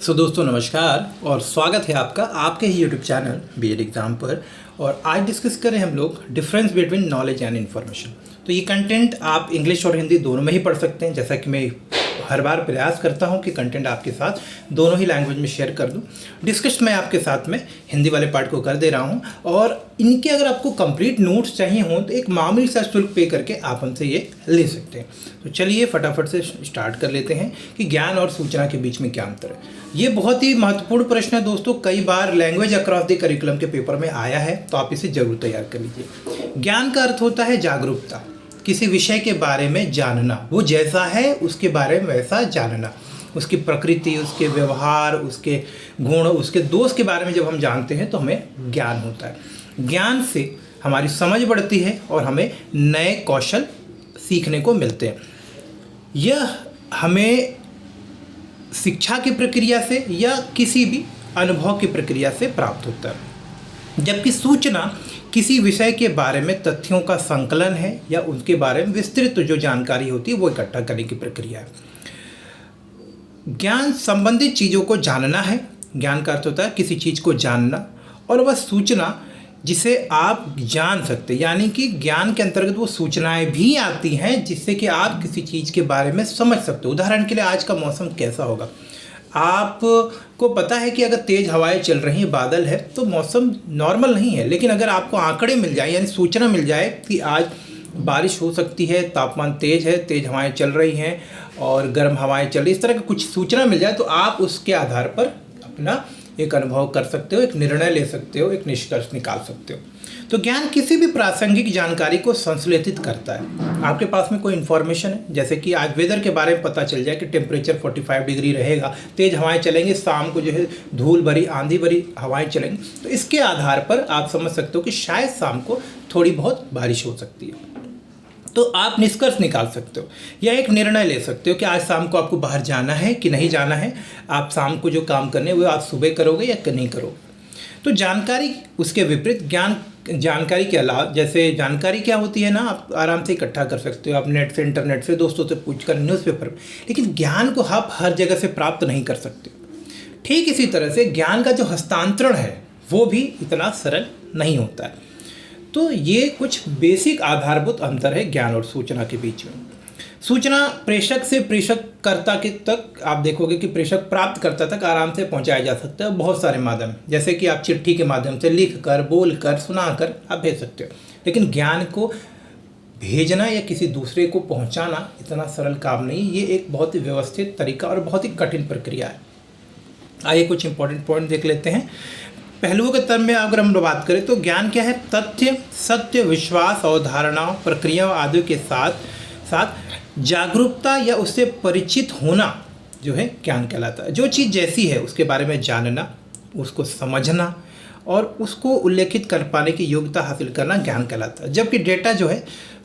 दोस्तों नमस्कार और स्वागत है आपका आपके ही यूट्यूब चैनल बीएड एग्ज़ाम पर। और आज डिस्कस करें हम लोग difference between knowledge and information. तो ये कंटेंट आप इंग्लिश और हिंदी दोनों में ही पढ़ सकते हैं, जैसा कि मैं हर बार प्रयास करता हूं कि कंटेंट आपके साथ दोनों ही लैंग्वेज में शेयर कर दूं। डिस्कस मैं आपके साथ में हिंदी वाले पार्ट को कर दे रहा हूं और इनके अगर आपको कंप्लीट नोट्स चाहिए हों तो एक मामूली सा शुल्क पे करके आप हमसे ये ले सकते हैं। तो चलिए फटाफट से स्टार्ट कर लेते हैं कि ज्ञान और सूचना के बीच में क्या अंतर है। ये बहुत ही महत्वपूर्ण प्रश्न है दोस्तों, कई बार लैंग्वेज अक्रॉस द करिकुलम के पेपर में आया है, तो आप इसे जरूर तैयार कर लीजिए। ज्ञान का अर्थ होता है जागरूकता, किसी विषय के बारे में जानना, वो जैसा है उसके बारे में वैसा जानना, उसकी प्रकृति, उसके व्यवहार, उसके गुण, उसके दोष के बारे में जब हम जानते हैं तो हमें ज्ञान होता है। ज्ञान से हमारी समझ बढ़ती है और हमें नए कौशल सीखने को मिलते हैं। यह हमें शिक्षा की प्रक्रिया से या किसी भी अनुभव की प्रक्रिया से प्राप्त होता है, जबकि सूचना किसी विषय के बारे में तथ्यों का संकलन है या उनके बारे में विस्तृत जो जानकारी होती है वो इकट्ठा करने की प्रक्रिया है। ज्ञान संबंधित चीज़ों को जानना है, ज्ञान का अर्थ होता है किसी चीज़ को जानना, और वह सूचना जिसे आप जान सकते, यानी कि ज्ञान के अंतर्गत वो सूचनाएं भी आती हैं जिससे कि आप किसी चीज़ के बारे में समझ सकते हो। उदाहरण के लिए आज का मौसम कैसा होगा, आपको पता है कि अगर तेज़ हवाएं चल रही हैं, बादल है, तो मौसम नॉर्मल नहीं है। लेकिन अगर आपको आंकड़े मिल जाए यानी सूचना मिल जाए कि आज बारिश हो सकती है, तापमान तेज़ है, तेज़ हवाएं चल रही हैं और गर्म हवाएं चल रही, इस तरह की कुछ सूचना मिल जाए तो आप उसके आधार पर अपना एक अनुभव कर सकते हो, एक निर्णय ले सकते हो, एक निष्कर्ष निकाल सकते हो। तो ज्ञान किसी भी प्रासंगिक जानकारी को संश्लेषित करता है। आपके पास में कोई इन्फॉर्मेशन है, जैसे कि आज वेदर के बारे में पता चल जाए कि टेम्परेचर 45 डिग्री रहेगा, तेज़ हवाएं चलेंगी, शाम को जो है धूल भरी आंधी भरी हवाएं चलेंगी, तो इसके आधार पर आप समझ सकते हो कि शायद शाम को थोड़ी बहुत बारिश हो सकती है। तो आप निष्कर्ष निकाल सकते हो या एक निर्णय ले सकते हो कि आज शाम को आपको बाहर जाना है कि नहीं जाना है। आप शाम को जो काम करने वो आप सुबह करोगे या नहीं करोगे। तो जानकारी उसके विपरीत ज्ञान, जानकारी के अलावा, जैसे जानकारी क्या होती है ना, आप आराम से इकट्ठा कर सकते हो, आप नेट से, इंटरनेट से, दोस्तों से पूछकर, न्यूज़पेपर, लेकिन ज्ञान को आप हर जगह से प्राप्त नहीं कर सकते। ठीक इसी तरह से ज्ञान का जो हस्तांतरण है वो भी इतना सरल नहीं होता है। तो ये कुछ बेसिक आधारभूत अंतर है ज्ञान और सूचना के बीच में। सूचना प्रेषक से प्रेषककर्ता के तक, आप देखोगे कि प्रेषक प्राप्तकर्ता तक आराम से पहुंचाया जा सकता है बहुत सारे माध्यम, जैसे कि आप चिट्ठी के माध्यम से लिख कर, बोल कर, सुना कर आप भेज सकते हो। लेकिन ज्ञान को भेजना या किसी दूसरे को पहुंचाना इतना सरल काम नहीं, ये एक बहुत ही व्यवस्थित तरीका और बहुत ही कठिन प्रक्रिया है। आइए कुछ इंपॉर्टेंट पॉइंट देख लेते हैं। पहलुओं के तरफ में अगर हम बात करें तो ज्ञान क्या है, तथ्य, सत्य, विश्वास, अवधारणाओं, प्रक्रियाओं आदि के साथ साथ जागरूकता या उससे परिचित होना जो है ज्ञान कहलाता है। जो चीज़ जैसी है उसके बारे में जानना, उसको समझना और उसको उल्लेखित कर पाने की योग्यता हासिल करना ज्ञान कहलाता है। जबकि डेटा जो है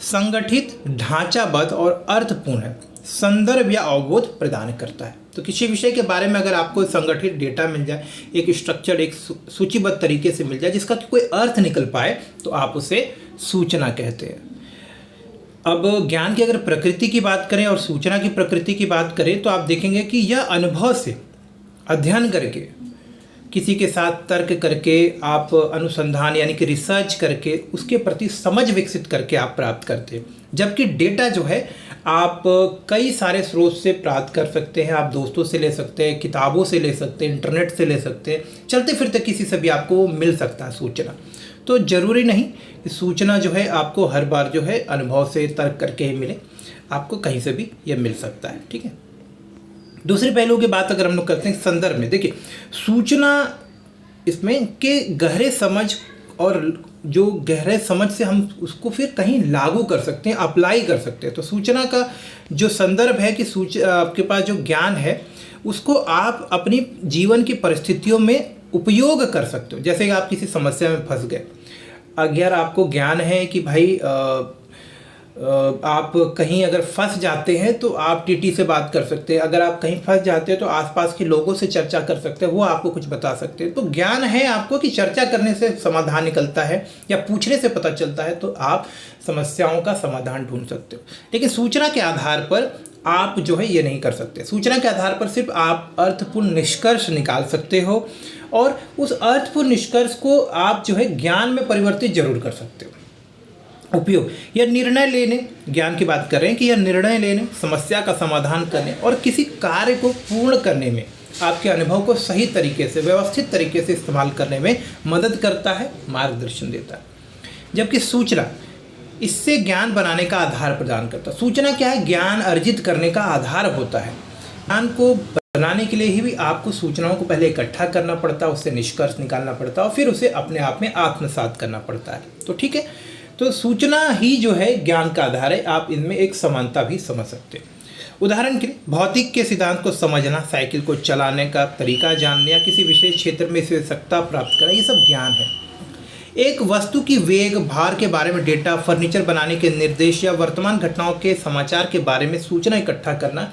संगठित, ढांचाबद्ध और अर्थपूर्ण है, संदर्भ या अवबोध प्रदान करता है। तो किसी विषय के बारे में अगर आपको संगठित डेटा मिल जाए, एक स्ट्रक्चर, एक सूचीबद्ध तरीके से मिल जाए जिसका कोई अर्थ निकल पाए, तो आप उसे सूचना कहते हैं। अब ज्ञान की अगर प्रकृति की बात करें और सूचना की प्रकृति की बात करें तो आप देखेंगे कि यह अनुभव से, अध्ययन करके, किसी के साथ तर्क करके, आप अनुसंधान यानी कि रिसर्च करके उसके प्रति समझ विकसित करके आप प्राप्त करते हैं। जबकि डेटा जो है आप कई सारे स्रोत से प्राप्त कर सकते हैं, आप दोस्तों से ले सकते हैं, किताबों से ले सकते हैं, इंटरनेट से ले सकते हैं, चलते फिरते किसी से भी आपको मिल सकता है सूचना। तो ज़रूरी नहीं कि सूचना जो है आपको हर बार जो है अनुभव से, तर्क करके ही मिले, आपको कहीं से भी यह मिल सकता है। ठीक है। दूसरे पहलू की बात अगर हम लोग करते हैं संदर्भ में, देखिए सूचना इसमें के गहरे समझ, और जो गहरे समझ से हम उसको फिर कहीं लागू कर सकते हैं, अप्लाई कर सकते हैं। तो सूचना का जो संदर्भ है कि आपके पास जो ज्ञान है उसको आप अपनी जीवन की परिस्थितियों में उपयोग कर सकते हो। जैसे कि आप किसी समस्या में फंस गए, अगर आपको ज्ञान है कि भाई आप कहीं अगर फंस जाते हैं तो आप टीटी से बात कर सकते हैं, अगर आप कहीं फंस जाते हैं तो आसपास के लोगों से चर्चा कर सकते हैं, वो आपको कुछ बता सकते हैं। तो ज्ञान है आपको कि चर्चा करने से समाधान निकलता है या पूछने से पता चलता है, तो आप समस्याओं का समाधान ढूंढ सकते हो। लेकिन सूचना के आधार पर आप जो है ये नहीं कर सकते। सूचना के आधार पर सिर्फ आप अर्थपूर्ण निष्कर्ष निकाल सकते हो और उस अर्थपूर्ण निष्कर्ष को आप जो है ज्ञान में परिवर्तित जरूर कर सकते हो। उपयोग, यह निर्णय लेने, ज्ञान की बात कर रहे हैं कि यह निर्णय लेने, समस्या का समाधान करने और किसी कार्य को पूर्ण करने में आपके अनुभव को सही तरीके से, व्यवस्थित तरीके से इस्तेमाल करने में मदद करता है, मार्गदर्शन देता है। जबकि सूचना इससे ज्ञान बनाने का आधार प्रदान करता है। सूचना क्या है? ज्ञान अर्जित करने का आधार होता है। ज्ञान को बनाने के लिए ही भी आपको सूचनाओं को पहले इकट्ठा करना पड़ता है, उससे निष्कर्ष निकालना पड़ता है और फिर उसे अपने आप में आत्मसात करना पड़ता है। तो ठीक है, तो सूचना ही जो है ज्ञान का आधार है। आप इनमें एक समानता भी समझ सकते हैं। उदाहरण के लिए भौतिक के सिद्धांत को समझना, साइकिल को चलाने का तरीका जानना या किसी विशेष क्षेत्र में विशेषज्ञता प्राप्त करना, ये सब ज्ञान है। एक वस्तु की वेग, भार के बारे में डेटा, फर्नीचर बनाने के निर्देश या वर्तमान घटनाओं के समाचार के बारे में सूचना इकट्ठा करना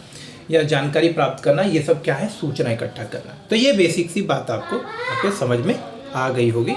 या जानकारी प्राप्त करना, ये सब क्या है? सूचना इकट्ठा करना। तो ये बेसिक सी बात आपको समझ में आ गई होगी।